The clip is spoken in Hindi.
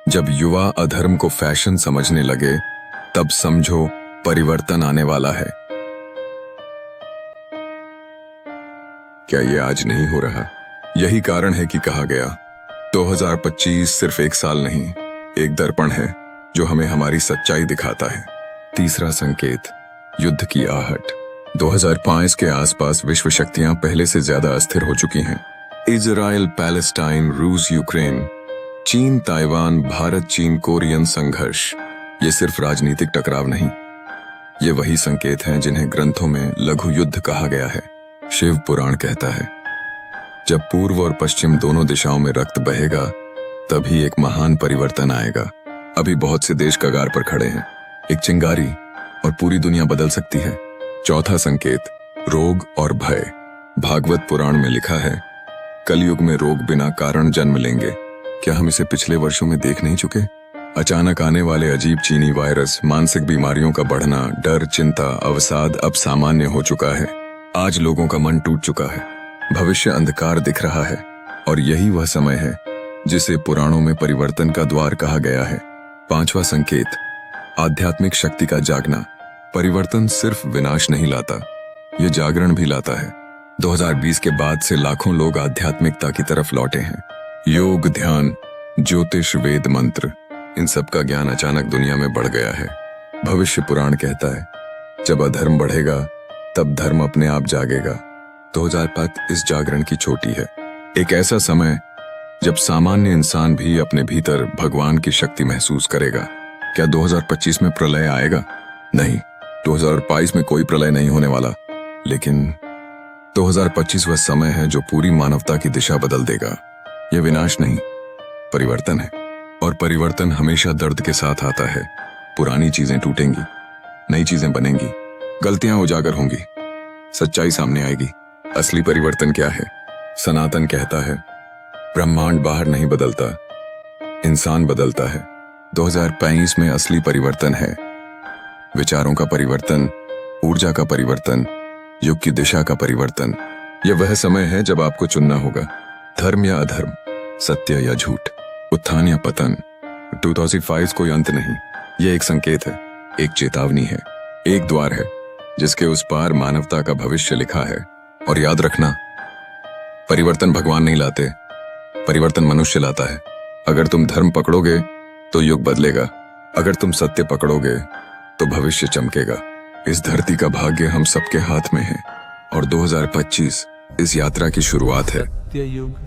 जब युवा अधर्म को फैशन समझने लगे, तब समझो परिवर्तन आने वाला है। क्या ये आज नहीं हो रहा? यही कारण है कि कहा गया 2025 सिर्फ एक साल नहीं, एक दर्पण है जो हमें हमारी सच्चाई दिखाता है। तीसरा संकेत, युद्ध की आहट। 2005 के आसपास विश्व शक्तियां पहले से ज्यादा अस्थिर हो चुकी हैं। इजराइल, पैलेस्टाइन, रूस, यूक्रेन, चीन, ताइवान, भारत, चीन, कोरियन संघर्ष। ये सिर्फ राजनीतिक टकराव नहीं, ये वही संकेत हैं जिन्हें ग्रंथों में लघु युद्ध कहा गया है। शिव पुराण कहता है, जब पूर्व और पश्चिम दोनों दिशाओं में रक्त बहेगा, तभी एक महान परिवर्तन आएगा। अभी बहुत से देश कगार पर खड़े हैं, एक चिंगारी और पूरी दुनिया बदल सकती है। चौथा संकेत, रोग और भय। भागवत पुराण में लिखा है, कलयुग में रोग बिना कारण जन्म लेंगे। क्या हम इसे पिछले वर्षों में देख नहीं चुके? अचानक आने वाले अजीब चीनी वायरस, मानसिक बीमारियों का बढ़ना, डर, चिंता, अवसाद अब सामान्य हो चुका है। आज लोगों का मन टूट चुका है, भविष्य अंधकार दिख रहा है, और यही वह समय है जिसे पुराणों में परिवर्तन का द्वार कहा गया है। पांचवा संकेत, आध्यात्मिक शक्ति का जागना। परिवर्तन सिर्फ विनाश नहीं लाता, यह जागरण भी लाता है। 2020 के बाद से लाखों लोग आध्यात्मिकता की तरफ लौटे हैं। योग, ध्यान, ज्योतिष, वेद, मंत्र, इन सब का ज्ञान अचानक दुनिया में बढ़ गया है। भविष्य पुराण कहता है, जब अधर्म बढ़ेगा तब धर्म अपने आप जागेगा। 2005 इस जागरण की चोटी है, एक ऐसा समय जब सामान्य इंसान भी अपने भीतर भगवान की शक्ति महसूस करेगा। क्या 2025 में प्रलय आएगा? नहीं, 2022 में कोई प्रलय नहीं होने वाला, लेकिन 2025 वह समय है जो पूरी मानवता की दिशा बदल देगा। यह विनाश नहीं, परिवर्तन है, और परिवर्तन हमेशा दर्द के साथ आता है। पुरानी चीजें टूटेंगी, नई चीजें बनेंगी, गलतियां उजागर होंगी, सच्चाई सामने आएगी। असली परिवर्तन क्या है? सनातन कहता है, ब्रह्मांड बाहर नहीं बदलता, इंसान बदलता है। 2025 में असली परिवर्तन है विचारों का परिवर्तन, ऊर्जा का परिवर्तन, युग की दिशा का परिवर्तन। यह वह समय है जब आपको चुनना होगा, धर्म या अधर्म, सत्य या झूठ, उत्थान या पतन। 2005 कोई अंत नहीं, यह एक संकेत है, एक चेतावनी है, एक द्वार है जिसके उस पार मानवता का भविष्य लिखा है। और याद रखना, परिवर्तन भगवान नहीं लाते, परिवर्तन मनुष्य लाता है। अगर तुम धर्म पकड़ोगे तो युग बदलेगा, अगर तुम सत्य पकड़ोगे तो भविष्य चमकेगा। इस धरती का भाग्य हम सबके हाथ में है, और 2025 इस यात्रा की शुरुआत है। सत्य युग